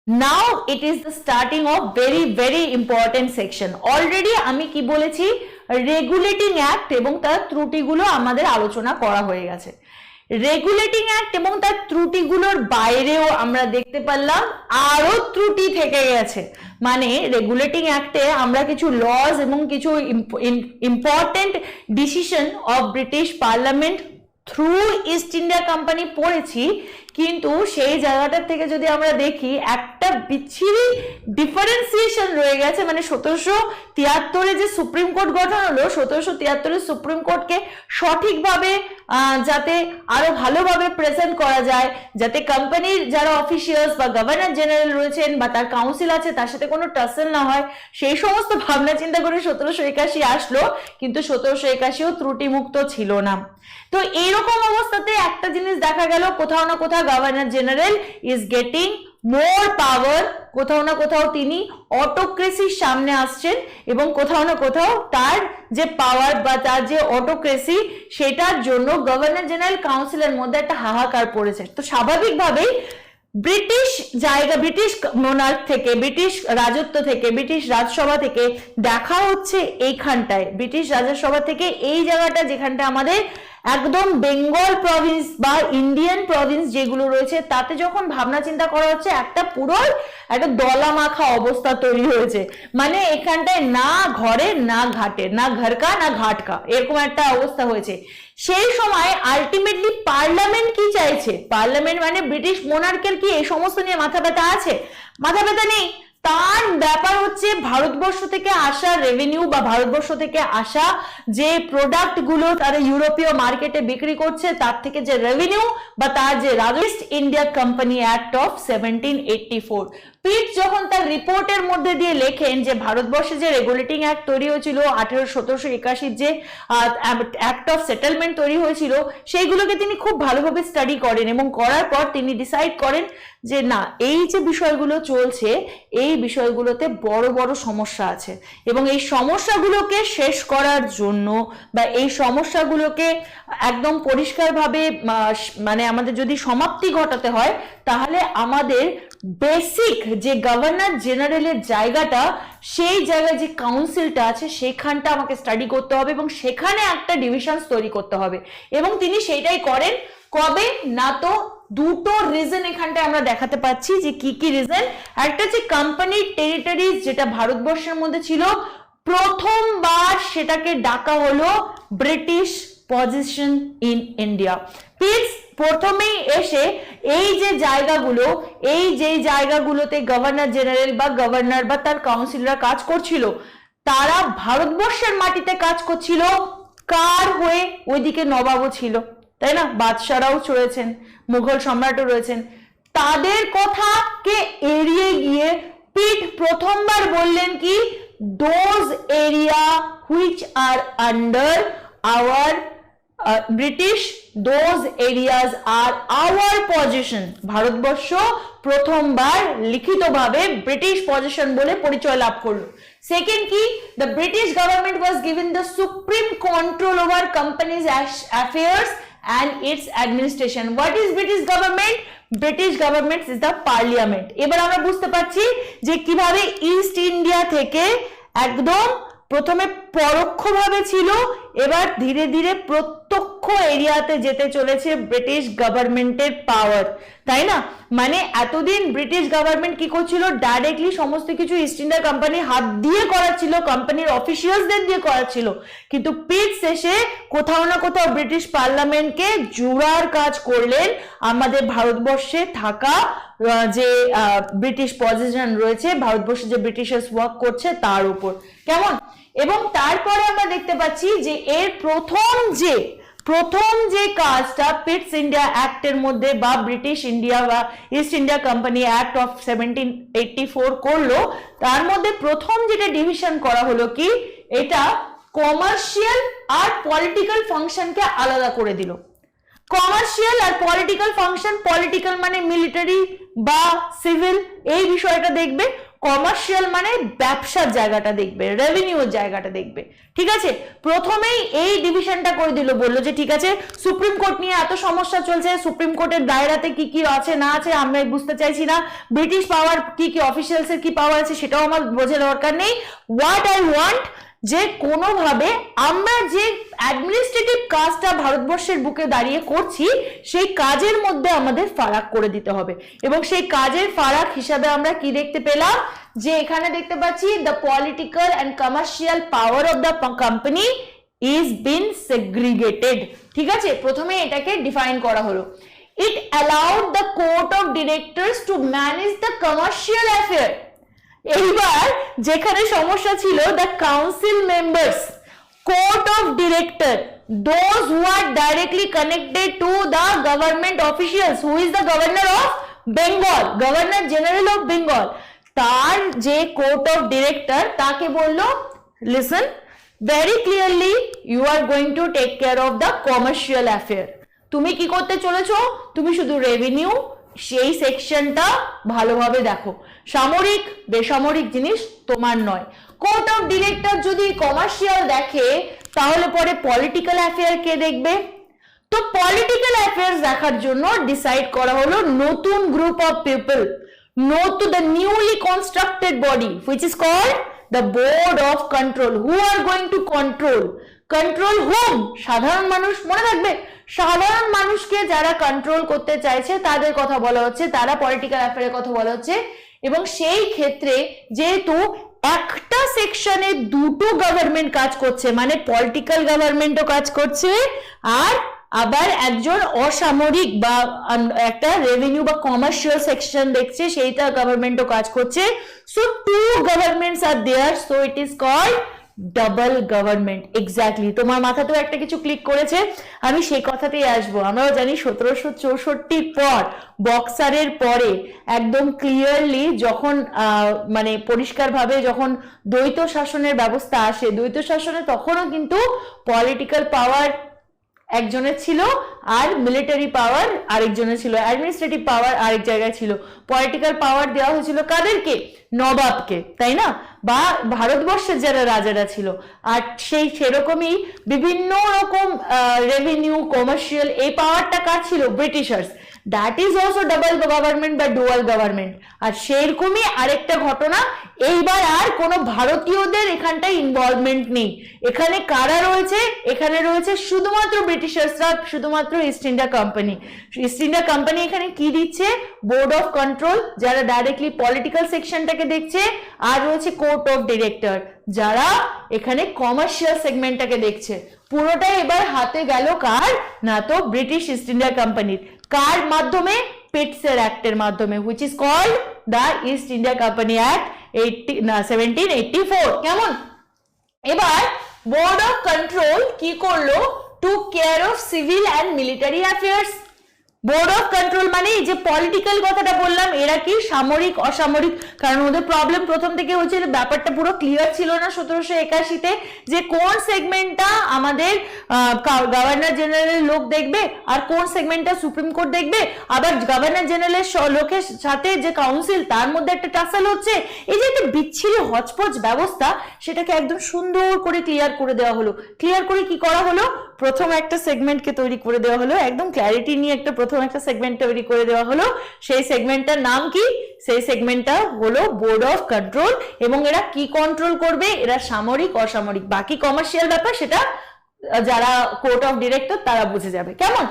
Now it is the starting of very very important section. Already আমি কি বলেছি, regulating act এবং তার ত্রুটিগুলো আমাদের আলোচনা করা হয়ে গেছে। রেগুলেটিং অ্যাক্ট এবং তার ত্রুটিগুলোর বাইরেও আমরা দেখতে পারলাম আরো ত্রুটি থেকে গেছে। মানে রেগুলেটিং অ্যাক্টে আমরা কিছু লজ এবং কিছু important decision of British parliament through east India company পড়েছি, কিন্তু সেই জায়গাটার থেকে যদি আমরা দেখি একটা বিচ্ছিরি ডিফারেন্সিয়েশন রয়ে গেছে। মানে 1773-এ যে সুপ্রিম কোর্ট গঠন হলো, 1773-এর সুপ্রিম কোর্টকে সঠিকভাবে যাতে আরো ভালোভাবে প্রেজেন্ট করা যায়, যাতে কোম্পানির যারা অফিসিয়ালস বা গভর্নর জেনারেল রয়েছেন বা তার কাউন্সিল আছে তার সাথে কোনো টাসেল না হয়, সেই সমস্ত ভাবনা চিন্তা করে 1781 আসলো, কিন্তু 1781ও ত্রুটিমুক্ত ছিল না। তো এইরকম অবস্থাতে একটা জিনিস দেখা গেল, কোথাও না কোথাও governor general is getting more power, কোথাও না কোথাও তিনি অটোক্রেসির সামনে আসছেন এবং কোথাও না কোথাও তার যে পাওয়ার বা তার যে অটোক্রেসি, সেটার জন্য গভর্নর জেনারেল কাউন্সিলের মধ্যে একটা হাহাকার পড়েছে। তো স্বাভাবিকভাবেই ব্রিটিশ ব্রিটিশ মোনার্ক থেকে, ব্রিটিশ রাজত্ব থেকে, ব্রিটিশ রাজসভা থেকে দেখা হচ্ছে এইখানটায়, ব্রিটিশ রাজসভা থেকে এই জায়গাটা যেখানটা আমাদের একদম বেঙ্গল প্রভিন্স বা ইন্ডিয়ান প্রভিন্স যেগুলো রয়েছে, তাতে যখন ভাবনা চিন্তা করা হচ্ছে একটা পুরো একটা দলা মাখা অবস্থা তৈরি হয়েছে। মানে এখানটায় না ঘরে না ঘাটে, না ঘরকা না ঘাটকা, এরকম একটা অবস্থা হয়েছে। সেই সময় আলটিমেটলি পার্লামেন্ট কি চাইছে, পার্লামেন্ট মানে ব্রিটিশ মোনার্কের কি এই সমস্ত নিয়ে মাথা ব্যথা আছে? মাথা ব্যথা নেই। তার ব্যাপার হচ্ছে ভারতবর্ষ থেকে আসা রেভিনিউ বা ভারতবর্ষ থেকে আসা যে প্রোডাক্ট গুলো তারা ইউরোপীয় মার্কেটে বিক্রি করছে, তার থেকে যে রেভিনিউ বা তার যে east India company act of 1784, পিট যখন তার রিপোর্টের মধ্যে দিয়ে লেখেন যে ভারতবর্ষে যে রেগুলেটিং অ্যাক্ট তৈরি হয়েছিল 1781 যে অ্যাক্ট অফ সেটেলমেন্ট তৈরি হয়েছিল, সেইগুলোকে তিনি খুব ভালোভাবে স্টাডি করেন এবং করার পর তিনি ডিসাইড করেন যে না, এই যে বিষয়গুলো চলছে এই বিষয়গুলোতে বড় বড় সমস্যা আছে এবং এই সমস্যাগুলোকে শেষ করার জন্য বা এই সমস্যাগুলোকে একদম পরিষ্কারভাবে মানে আমাদের যদি সমাপ্তি ঘটাতে হয়, তাহলে আমাদের বেসিক যে গভর্নর জেনারেলের জায়গাটা, সেই জায়গায় যে কাউন্সিলটা আছে সেখানটা আমাকে স্টাডি করতে হবে এবং সেখানে একটা ডিভিশন তৈরি করতে হবে। এবং তিনি সেইটাই করেন। কবে না, তো দুটো রিজন এখানটায় আমরা দেখাতে পাচ্ছি যে কি কি রিজন। একটা হচ্ছে কোম্পানির টেরিটরিজ যেটা ভারতবর্ষের মধ্যে ছিল, প্রথমবার সেটাকে ডাকা হলো British position in India. Please প্রথমেই এসে এই যে জায়গাগুলো, এই যে জায়গাগুলোতে গভর্নর জেনারেল বা গভর্নর বা তার কাউন্সিলররা কাজ করছিল, তারা ভারতবর্ষের মাটিতে কাজ করছিল কার হয়ে? ওইদিকে নবাবও ছিল, তাই না, বাদশারাও রয়েছেন, মুঘল সম্রাটও রয়েছেন। তাদের কথাকে এড়িয়ে গিয়ে পিট প্রথমবার বললেন কি, those area which are under our British, those areas are our position. Bharatvarsha প্রথমবার লিখিতভাবে ব্রিটিশ পজিশন বলে পরিচয় লাভ করলো। সেকেন্ড কি, the British government was given the supreme control over companies' affairs and its administration. What is British government? British government is the parliament. এবার আমরা বুঝতে পারছি যে কিভাবে ইস্ট ইন্ডিয়া থেকে একদম প্রথমে পরোক্ষভাবে ছিল, এবার ধীরে ধীরে প্রত্যক্ষ এরিয়াতে যেতে চলেছে ব্রিটিশ গভর্নমেন্টের পাওয়ার, তাই না? মানে এতদিন ব্রিটিশ গভর্নমেন্ট কি করছিল, ডাইরেক্টলি সমস্ত কিছু ইস্ট ইন্ডিয়া কোম্পানি হাত দিয়ে করাচ্ছিল, কোম্পানির অফিসিয়ালসদের দিয়ে করাচ্ছিল, কিন্তু পিট শেষে কোথাও না কোথাও ব্রিটিশ পার্লামেন্টকে জোড়ার কাজ করলেন আমাদের ভারতবর্ষে থাকা যে ব্রিটিশ পজিশন রয়েছে, ভারতবর্ষে যে ব্রিটিশার্স ওয়ার্ক করছে তার উপর। কেমন? এবং তারপরে আমরা দেখতে পাচ্ছি যে এর প্রথম যে কাজটা পিটস ইন্ডিয়া অ্যাক্টের মধ্যে বা ব্রিটিশ ইন্ডিয়া বা east India company act of 1784 করলো, তার মধ্যে প্রথম যেটা ডিভিশন করা হলো কি, এটা কমার্শিয়াল আর পলিটিক্যাল ফাংশনকে আলাদা করে দিল। কমার্শিয়াল আর পলিটিক্যাল ফাংশন, পলিটিক্যাল মানে মিলিটারি বা সিভিল, এই বিষয়টা দেখবে। কমার্শিয়াল মানে ব্যবসার জায়গাটা দেখবে, রেভিনিউর জায়গাটা দেখবে। ঠিক আছে, প্রথমেই এই ডিভিশনটা করে দিল, বললো যে ঠিক আছে সুপ্রিম কোর্ট নিয়ে এত সমস্যা চলছে, সুপ্রিম কোর্টের দায়রাতে কি কি আছে না আছে আমরা বুঝতে চাইছি না, ব্রিটিশ পাওয়ার কি কি, অফিসিয়ালসের কি পাওয়ার আছে সেটাও আমার বোঝার দরকার নেই। হোয়াট আই ওয়ান্ট, যে কোনোভাবে আমরা যে অ্যাডমিনিস্ট্রেটিভ কাজটা ভারতবর্ষের বুকে দাঁড়িয়ে করছি সেই কাজের মধ্যে আমাদের ফারাক করে দিতে হবে। এবং সেই কাজের ফারাক হিসাবে আমরা কি দেখতে পেলাম, যে এখানে দেখতে পাচ্ছি the political and commercial power of the company is been segregated. ঠিক আছে, প্রথমে এটাকে ডিফাইন করা হলো। It allowed the court of directors to manage the commercial affair. এইবার যেখানে সমস্যা ছিল, the council members, court of director, those who are directly connected to the government officials, who is the governor of Bengal, governor general of Bengal, তার যে court of director তাকে বললো listen very clearly you are going to take care of the commercial affair. তুমি কি করতে চলেছো, তুমি শুধু রেভিনিউ সেই সেকশনটা ভালোভাবে দেখো, সামরিক বেসামরিক জিনিস তোমার নয়। কোর্ট অফ ডিরেক্টর যদি কমার্শিয়াল দেখে তাহলে পরে পলিটিক্যাল অ্যাফেয়ার কে দেখবে? তো পলিটিক্যাল অ্যাফেয়ার্স দেখার জন্য ডিসাইড করা হলো নতুন গ্রুপ অফ পিপল, নতুন the newly constructed body which is called the board of control, who are going to control home, সাধারণ মানুষ। মনে রাখবে, সাধারণ মানুষকে যারা কন্ট্রোল করতে চাইছে তাদের কথা বলা হচ্ছে, তারা পলিটিক্যাল অ্যাফেয়ারের কথা বলা হচ্ছে। এবং সেই ক্ষেত্রে যেহেতু একটা সেকশনে দুটো গভর্নমেন্ট কাজ করছে, মানে পলিটিক্যাল গভর্নমেন্টও কাজ করছে আর আবার একজন অসামরিক বা একটা রেভিনিউ বা কমার্শিয়াল সেকশন দেখছে সেইটা গভর্নমেন্টও কাজ করছে, so two governments are there, so it is called double government. Exactly, তোমার মাথাতেও একটা কিছু ক্লিক করেছে, আমি সেই কথাতেই আসবো। আমরাও জানি 1764 পর বক্সারের পরে একদম ক্লিয়ারলি যখন মানে পরিষ্কারভাবে যখন দ্বৈত শাসনের ব্যবস্থা আসে, দ্বৈত শাসনে তখনও কিন্তু পলিটিক্যাল পাওয়ার একজনের ছিল আর মিলিটারি পাওয়ার আরেকজনের ছিল, অ্যাডমিনিস্ট্রেটিভ পাওয়ার আরেক জায়গায় ছিল। পলিটিক্যাল পাওয়ার দেওয়া হয়েছিল কাদেরকে? নবাবকে, তাই না? বা ভারতবর্ষের যারা রাজারা ছিল। আর সেরকমই বিভিন্ন রকম রেভিনিউ কমার্শিয়াল এই পাওয়ারটা কার ছিল? ব্রিটিশার্স। That is also double government বা ডুয়াল গভর্নমেন্ট। আর সেরকমই আরেকটা ঘটনা, এইবার আর কোনো ভারতীয়দের এখানটায় ইনভলভমেন্ট নেই। এখানে কারা রয়েছে? এখানে রয়েছে শুধুমাত্র ব্রিটিশার্সরা, শুধুমাত্র east India company. East India company এখানে কি দিচ্ছে? বোর্ড অফ কন্ট্রোল, যারা ডাইরেক্টলি পলিটিক্যাল সেকশনটাকে দেখছে, আর রয়েছে কোর্ট অফ ডিরেক্টর, যারা এখানে কমার্শিয়াল সেগমেন্টটাকে দেখছে। পুরোটাই এবার হাতে গেল কার? না তো ব্রিটিশ ইস্ট ইন্ডিয়া কোম্পানির। কার মাধ্যমে? পিটসের অ্যাক্টের মাধ্যমে, which is called the East India company act 1784। কেমন? এবার বোর্ড অফ কন্ট্রোল কি করলো? To care of civil and military affairs. Board of control মানে এই যে পলিটিক্যাল কথাটা বললাম, এরা কি সামরিক অসামরিক? কারণ ওদের প্রবলেম প্রথম থেকে হচ্ছে, ব্যাপারটা পুরো ক্লিয়ার ছিল না 1781-তে, যে কোন সেগমেন্টটা আমাদের গভর্নর জেনারেলের লোক দেখবে আর কোন সেগমেন্টটা সুপ্রিম কোর্ট দেখবে। আবার গভর্নর জেনারেলের লোকের সাথে যে কাউন্সিল, তার মধ্যে একটা টাসাল হচ্ছে। এই যে একটা বিচ্ছিরি হচপচ ব্যবস্থা, সেটাকে একদম সুন্দর করে ক্লিয়ার করে দেওয়া হলো। ক্লিয়ার করে কি করা হলো? প্রথম একটা সেগমেন্টকে তৈরি করে দেওয়া হলো, একদম ক্ল্যারিটি নিয়ে প্রথম একটা সেগমেন্ট তৈরি করে দেওয়া হলো। সেই সেগমেন্টটার নাম কি? সেই সেগমেন্টটা হলো বোর্ড অফ কন্ট্রোল। এবং এরা কি কন্ট্রোল করবে? এরা সামরিক অসামরিক, বাকি কমার্শিয়াল ব্যাপার সেটা যারা কোর্ট অফ ডিরেক্টর তারা বুঝে যাবে। কেমন?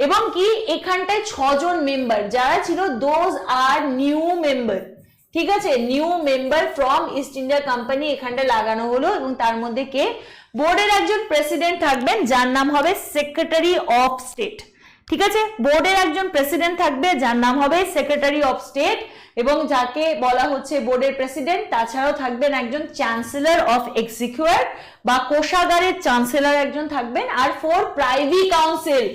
এবং কি এখানটায় 6 জন মেম্বার যারা ছিল, দোজ আর নিউ মেম্বার। ঠিক আছে, new member from east India company এখানটা লাগানো হলো। এবং তার মধ্যে কে? বোর্ডের একজন প্রেসিডেন্ট থাকবেন, যার নাম হবে সেক্রেটারি অফ স্টেট। ঠিক আছে, বোর্ডের একজন প্রেসিডেন্ট থাকবে যার নাম হবে সেক্রেটারি অফ স্টেট, এবং যাকে বলা হচ্ছে বোর্ডের প্রেসিডেন্ট। তাছাড়াও থাকবেন একজন চ্যান্সেলর অফ এক্সিকিউটিভ বা কোষাগারের চ্যান্সেলর একজন থাকবেন, আর 4 privy council.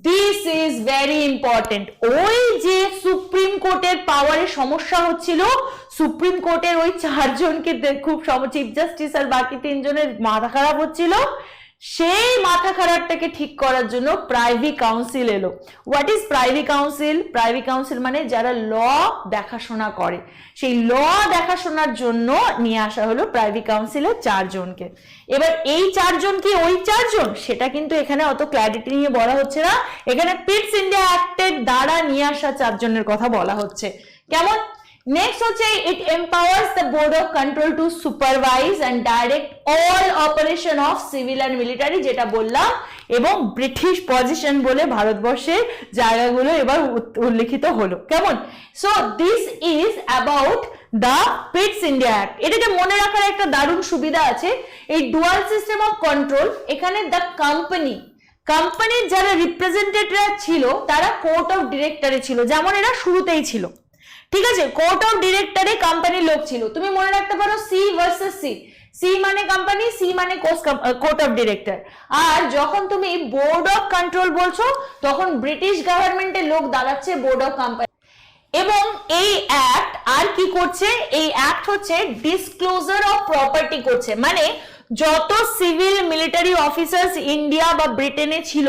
This is very important. ওই যে সুপ্রিম কোর্টের পাওয়ারের সমস্যা হচ্ছিল, সুপ্রিম কোর্টের ওই 4 জনকে খুব চিফ জাস্টিস আর বাকি 3 জনের মাথা খারাপ হচ্ছিল, সেই মাথা খারাপটাকে ঠিক করার জন্য প্রাইভি কাউন্সিল এলো। What is privy council? Privy council মানে যারা ল দেখাশোনা করে, সেই ল দেখাশোনার জন্য নিয়ে আসা হলো প্রাইভি কাউন্সিলের 4 জনকে। এবার এই 4 জন কি ওই 4 জন? সেটা কিন্তু এখানে অত ক্ল্যারিটি নিয়ে বলা হচ্ছে না, এখানে পিটস ইন্ডিয়া অ্যাক্টের দ্বারা নিয়ে আসা 4 জনের কথা বলা হচ্ছে। কেমন? নেক্সট হচ্ছে it empowers the board of control to supervise and direct all operation of civil and military, যেটা বললাম, এবং ব্রিটিশ পজিশন বলে ভারতবর্ষের জায়গাগুলো এবার উল্লেখিত হলো। কেমন? So this is about the পিটস India act. এটাকে মনে রাখার একটা দারুণ সুবিধা আছে, এই ডুয়াল সিস্টেম অফ কন্ট্রোল, এখানে দ্য কোম্পানির যারা রিপ্রেজেন্টেটিভ ছিল তারা কোর্ট অফ ডিরেক্টরে ছিল, যেমন এরা শুরুতেই ছিল। ঠিক আছে, কোর্ট অফ ডিরেক্টরে কোম্পানির লোক ছিল। তুমি মনে রাখতে পারো সি ভার্সেস সি, সি মানে কোম্পানি, সি মানে কোর্ট অফ ডিরেক্টর। আর যখন তুমি বোর্ড অফ কন্ট্রোল বলছো তখন ব্রিটিশ গভর্নমেন্টের লোক দাঁড়াচ্ছে বোর্ড অফ কোম্পানি। এবং এই অ্যাক্ট আর কি করছে? এই অ্যাক্ট হচ্ছে ডিসক্লোজার অফ প্রপার্টি করছে, মানে যত সিভিল মিলিটারি অফিসার্স ইন্ডিয়া বা ব্রিটেনে ছিল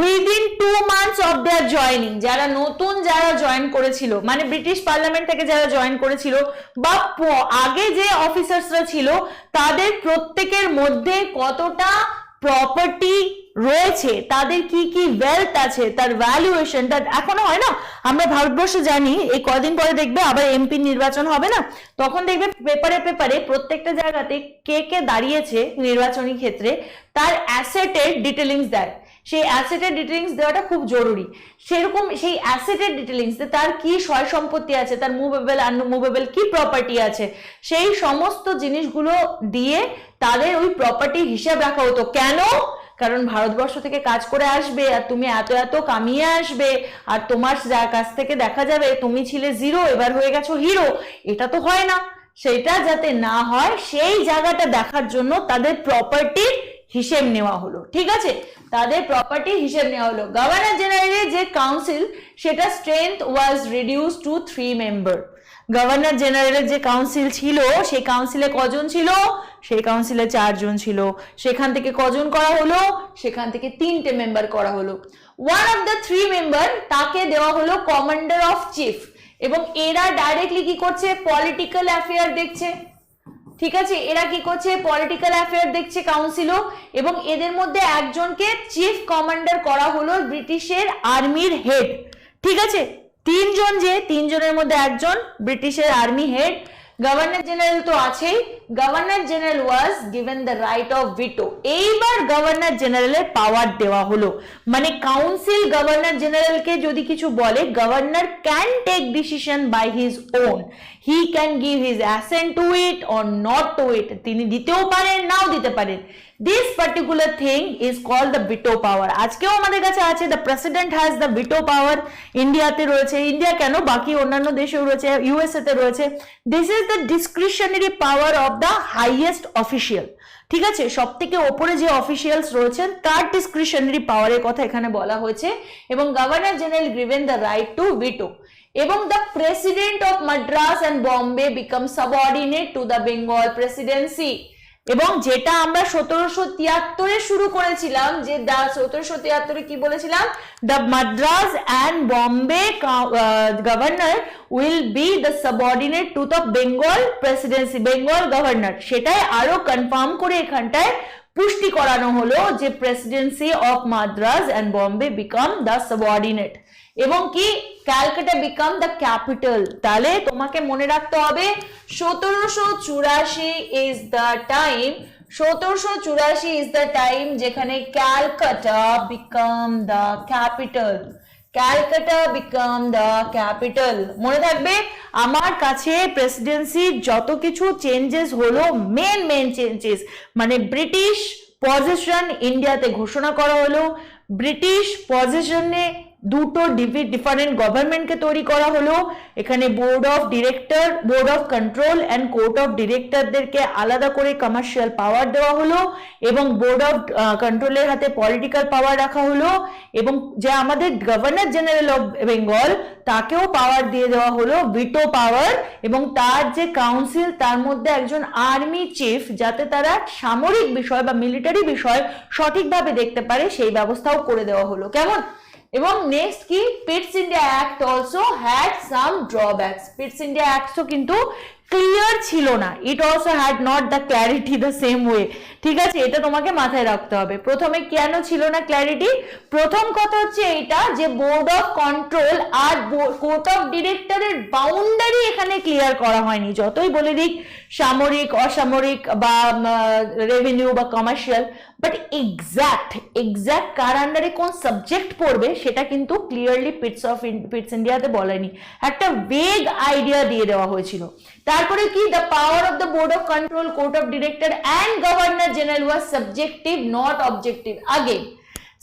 within 2 months of their joining, যারা নতুন যারা জয়েন করেছিল, মানে ব্রিটিশ পার্লামেন্ট থেকে যারা জয়েন করেছিল বা আগে যে অফিসার্সরা ছিল, তাদের প্রত্যেকের মধ্যে কতটা প্রপার্টি রয়েছে, তাদের কি কি ওয়েলথ আছে, তার ভ্যালুয়েশনটা এখনো হয় না। আমরা ভারতবর্ষে জানি এই কদিন পরে দেখবে আবার এমপি নির্বাচন হবে না, তখন দেখবে পেপারে প্রত্যেকটা জায়গাতে কে কে দাঁড়িয়েছে নির্বাচনী ক্ষেত্রে তার অ্যাসেটের ডিটেলিংস দেয়। সেই অ্যাসেটের ডিটেলিংস দেওয়াটা খুব জরুরি। সেরকম সেই অ্যাসেটের ডিটেলিংস, তার কি সয় সম্পত্তি আছে, তার মুভেবল আনমুভেবল কি প্রপার্টি আছে, সেই সমস্ত জিনিসগুলো দিয়ে তাদের ওই প্রপার্টির হিসাব রাখা হতো। কেন? কারণ ভারতবর্ষ থেকে কাজ করে আসবে আর তুমি এত এত কামিয়ে আসবে, আর তোমার কাছ থেকে দেখা যাবে তুমি ছিলে জিরো, এবার হয়ে গেছো হিরো, এটা তো হয় না। সেটা যাতে না হয় সেই জায়গাটা দেখার জন্য তাদের প্রপার্টির হিসেব নেওয়া হলো। ঠিক আছে, তাদের প্রপার্টি হিসেব নেওয়া হলো। গভর্নর জেনারেলের যে কাউন্সিল, সেটা strength was reduce to 3 member. Governor জেনারেলের যে কাউন্সিল ছিল, সেই কাউন্সিলে কজন ছিল? সেই কাউন্সিলে 4 জন ছিল। সেখান থেকে কজন করা হলো? সেখান থেকে 3টে মেম্বার করা হলো। ওয়ান অফ দ্য 3 মেম্বার তাকে দেওয়া হলো কমান্ডার অফ চিফ, এবং এরা ডাইরেক্টলি কি করছে? পলিটিক্যাল অ্যাফেয়ার দেখছে। ঠিক আছে, এরা কি করছে? পলিটিক্যাল অ্যাফেয়ার দেখছে কাউন্সিলও, এবং এদের মধ্যে একজনকে চিফ কমান্ডার করা হলো ব্রিটিশের আর্মির হেড। ঠিক আছে, 3 জন, যে 3 জনের মধ্যে একজন ব্রিটিশের আর্মি হেড। গভর্নর জেনারেল তো আছেই। Governor general was given the right of veto. এইবার গভর্নর জেনারেলের পাওয়ার দেওয়া হলো, মানে কাউন্সিল গভর্নর জেনারেলকে যদি কিছু বলে, governor can take decision by his own, he can give his assent to it or not to it. তিনি দিতেও পারেন, নাও দিতে পারেন। This particular thing is called the veto power. আজকেও আমাদের কাছে আছে, the president has the veto power. ইন্ডিয়াতে রয়েছে, ইন্ডিয়া কেন বাকি অন্যান্য দেশেও রয়েছে, ইউএসএ তে রয়েছে। This is the discretionary power of the highest official. ঠিক আছে, সব থেকে ওপরে যে অফিসিয়ালস রয়েছেন তার ডিসক্রিশনারি পাওয়ারের কথা এখানে বলা হয়েছে। এবং governor general given the right to veto. এবং the president of Madras and Bombay became subordinate to the Bengal presidency. এবং যেটা আমরা 1773-এ শুরু করেছিলাম, যে 1773-এ কি বলেছিলাম? The Madras and Bombay governor will be the subordinate to the Bengal Presidency, Bengal governor. সেটাই আরো কনফার্ম করে এখানটায় পুষ্টি করানো হলো যে Presidency of Madras and Bombay become the subordinate, এবং কি ক্যালকাটা বিকাম দ্য ক্যাপিটাল। তাহলে তোমাকে মনে রাখতে হবে 1784 is the time, 1784 is the time যেখানে Calcutta became the capital, Calcutta became the capital. মনে থাকবে, আমার কাছে প্রেসিডেন্সির যত কিছু চেঞ্জেস হলো, মেন চেঞ্জেস মানে ব্রিটিশ পজিশন ইন্ডিয়াতে ঘোষণা করা হলো, ব্রিটিশ পজিশনে দুটো ডিফারেন্ট গভর্নমেন্টকে তৈরি করা হলো, এখানে board of director, board of control and court of ডিরেক্টরদেরকে আলাদা করে কমার্শিয়াল পাওয়ার দেওয়া হলো, এবং বোর্ড অফ কন্ট্রোলের হাতে পলিটিক্যাল পাওয়ার রাখা হলো, এবং যে আমাদের গভর্নর জেনারেল অফ বেঙ্গল তাকেও পাওয়ার দিয়ে দেওয়া হলো, ভিটো পাওয়ার, এবং তার যে কাউন্সিল তার মধ্যে একজন আর্মি চিফ, যাতে তারা সামরিক বিষয় বা মিলিটারি বিষয় সঠিকভাবে দেখতে পারে সেই ব্যবস্থাও করে দেওয়া হলো। কেমন? এবং নেক্সট কি, Pitt's India act also had some drawbacks. Pitt's India অ্যাক্টও কিন্তু ক্লিয়ার ছিল না, it also had not the clarity the same way. ঠিক আছে, এটা তোমাকে মাথায় রাখতে হবে। প্রথমে কেন ছিল না ক্ল্যারিটি? প্রথম কথা হচ্ছে এইটা যে বোর্ড অফ কন্ট্রোল আর কোর্ট অফ ডিরেক্টরের বাউন্ডারি এখানে ক্লিয়ার করা হয়নি। যতই বলে দিক সামরিক, অসামরিক বা রেভিনিউ বা কমার্শিয়াল, বাট এক্সাক্ট কার আন্ডারে কোন সাবজেক্ট পড়বে সেটা কিন্তু ক্লিয়ারলি পিটস ইন্ডিয়াতে বলেনি, একটা ভেগ আইডিয়া দিয়ে দেওয়া হয়েছিল। তারপরে কি, the power of the board of control, court of director and governor general was subjective not objective. আগে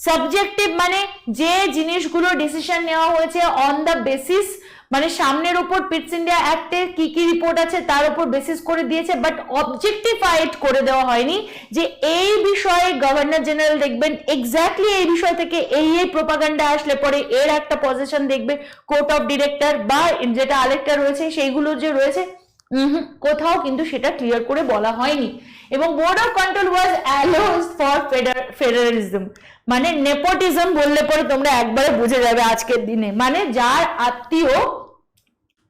সাবজেক্টিভ মানে যে জিনিসগুলো ডিসিশন নেওয়া হয়েছে অন দ্য বেসিস, মানে সামনের উপর পিটস ইন্ডিয়া অ্যাক্টের কি কি রিপোর্ট আছে তার উপর বেসিস করে দিয়েছে, বাট অবজেক্টিফাইড করে দেওয়া হয়নি যে এই বিষয়ে গভর্নর জেনারেল দেখবেন এক্স্যাক্টলি এই বিষয় থেকে এই প্রোপাগান্ডা আসলে পরে এর একটা পজিশন দেখবে কোর্ট অফ ডিরেক্টর বা যেটা আরেকটা রয়েছে সেইগুলো যে রয়েছে, কোথাও কিন্তু সেটা ক্লিয়ার করে বলা হয়নি। এবং board of control was allowed for federalism, মানে নেপোটিজম বললে পরে তোমরা একবারে বুঝে যাবে আজকের দিনে, মানে যার আত্মীয়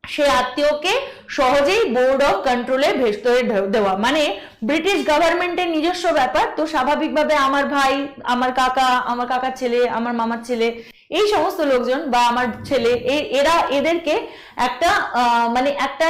সে আত্মীয়কে সহজেই বোর্ড অফ কন্ট্রোলের ভেতরে দেওয়া, মানে ব্রিটিশ গভর্নমেন্টের নিজস্ব ব্যাপার, তো স্বাভাবিকভাবে আমার ভাই, আমার কাকা, আমার কাকার ছেলে, আমার মামার ছেলে, এই সমস্ত লোকজন বা আমার ছেলে, এদেরকে একটা মানে একটা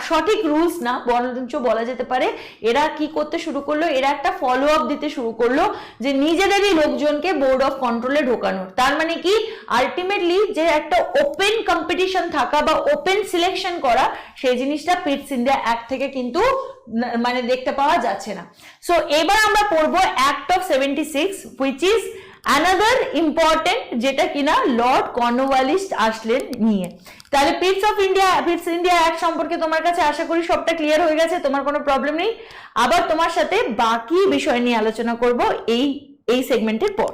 সঠিক রুলস না বরঞ্চ বলা যেতে পারে এরা কি করতে শুরু করলো, এরা একটা ফলো আপ দিতে শুরু করলো যে নিজেদেরই লোকজনকে বোর্ড অফ কন্ট্রোলে ঢোকানোর। তার মানে কি, আলটিমেটলি যে একটা ওপেন কম্পিটিশন থাকা বা ওপেন সিলেকশন করা, সেই জিনিসটা পিটস ইন্ডিয়া অ্যাক্ট থেকে কিন্তু মানে দেখতে পাওয়া যাচ্ছে না। সো এবার আমরা পড়বো act of 76, which is another important, যেটা কিনা লর্ড কর্নওয়ালিস আসলেন নিয়ে। তাহলে পিটস ইন্ডিয়া অ্যাক্ট সম্পর্কে তোমার কাছে আশা করি সবটা ক্লিয়ার হয়ে গেছে, তোমার কোনো প্রবলেম নেই। আবার তোমার সাথে বাকি বিষয় নিয়ে আলোচনা করব এই সেগমেন্টের পর।